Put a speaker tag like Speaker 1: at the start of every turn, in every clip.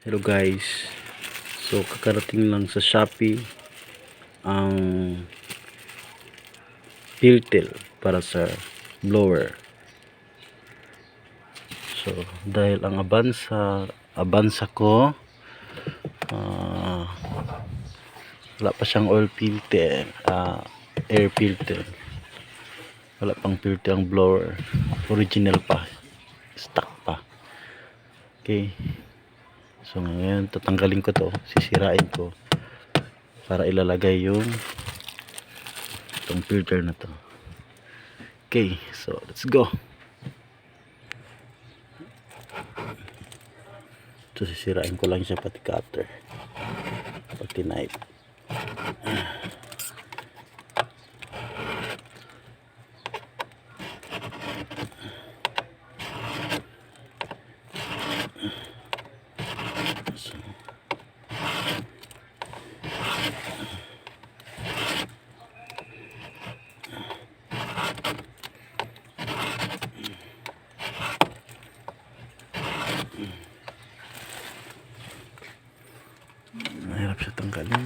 Speaker 1: Hello guys, so kakarating lang sa Shopee ang filter para sa blower. So dahil ang Avanza ko wala pa siyang oil filter, air filter, wala pang filter ang blower, original pa, stock pa. Okay, so ngayon tatanggalin ko to, sisirain ko para ilalagay yung itong filter na to. Okay, so let's go. So sisirain ko lang siya pati cutter, pati knife. So, mahirap siya tanggalin.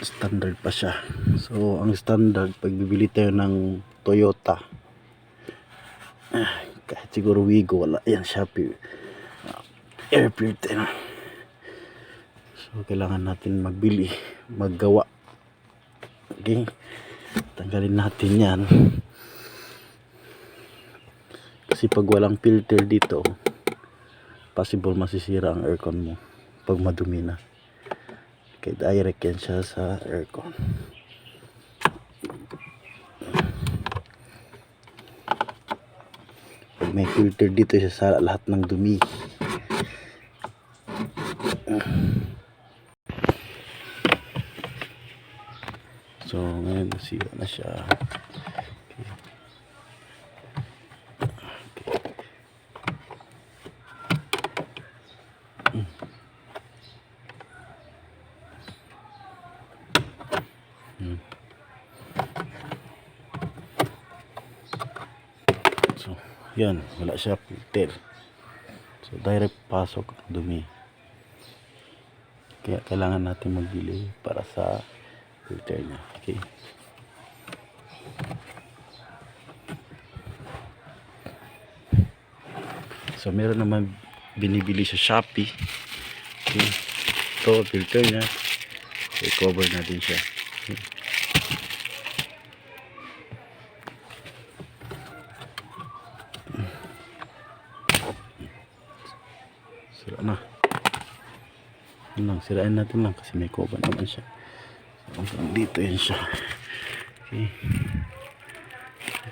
Speaker 1: Standard pa siya. So ang standard pag bibili tayo ng Toyota, kahit siguro Wigo, wala yan, Shopee, air filter. So kailangan natin magbili, maggawa. Okay, tanggalin natin yan kasi pag walang filter dito, possible masisira ang aircon mo pag madumi na. Okay, direct yan siya sa aircon. Pag may filter dito siya sa lahat ng dumi. So ngayon nasira na siya. So yan, wala siya filter. So direct pasok ang dumi. Kaya kailangan natin magbili para sa filter niya. Okay. So meron naman binibili sa Shopee. Okay. Ito filter niya. I-cover natin siya. Okay. Sira na. Yun lang, sirain natin lang kasi may cover naman siya. So, hanggang dito yan siya. Okay.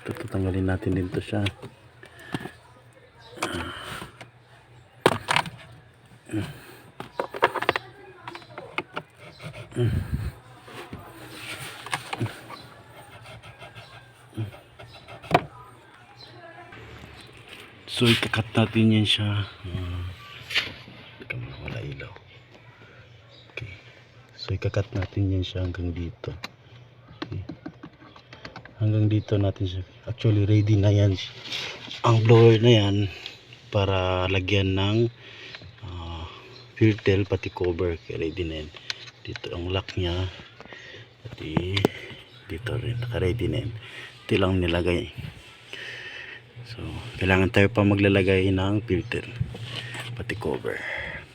Speaker 1: Ito, tatanggalin natin dito siya. So ikakat natin yan siya. Hindi ka wala ilaw. Okay. So ikakat natin yan siya hanggang dito. Okay. Hanggang dito natin siya. Actually ready na yan. Ang blower na yan para lagyan ng filter pati cover. Kaya ready na yan. Dito ang lock niya. Pati dito rin naka ready na yan. Ito lang nilagay. So kailangan tayo pa maglalagay ng filter pati cover,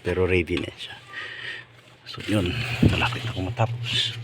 Speaker 1: pero ready na siya. So yun, malapit ako matapos.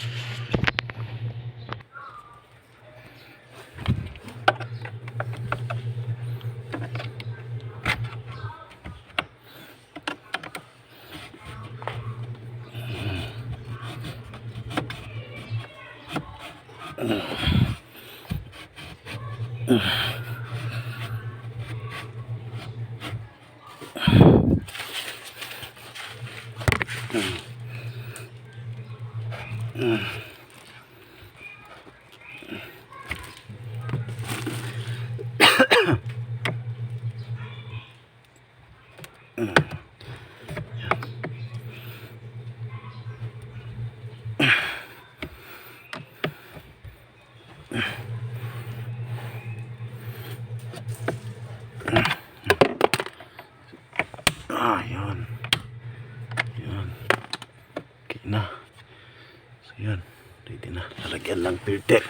Speaker 1: Yan. Yan. Okay na. So yan. Ready na. Lalagyan lang filter.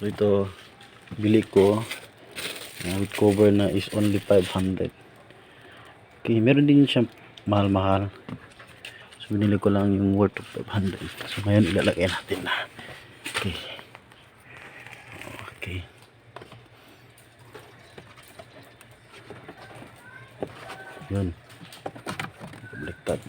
Speaker 1: So ito bili ko with cover na is only 500. Okay, meron din siya mahal-mahal. So binili ko lang yung worth of 500. So ngayon ilalagay natin na. Okay. Okay. Yun. Baliktad.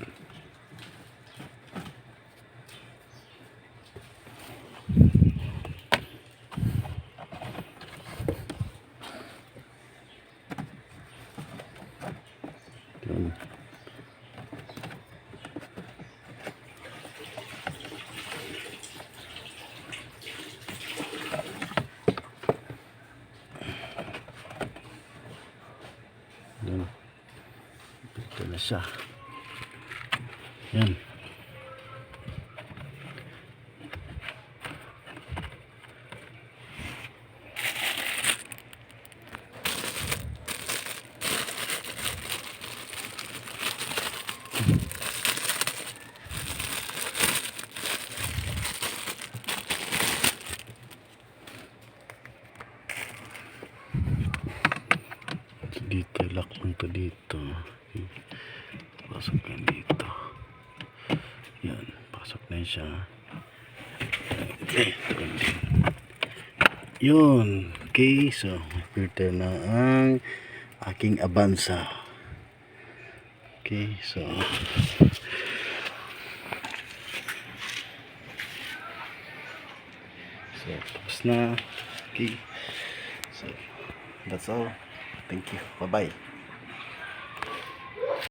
Speaker 1: Yun. Yun. Ito na siya. Yan. Dito, lock lang to dito. Pasok yan dito. Yan, pasok na siya. Okay, yun. Okay, so filter na ang aking Avanza. Okay, so tapos na. Okay, so that's all. Thank you. Bye-bye.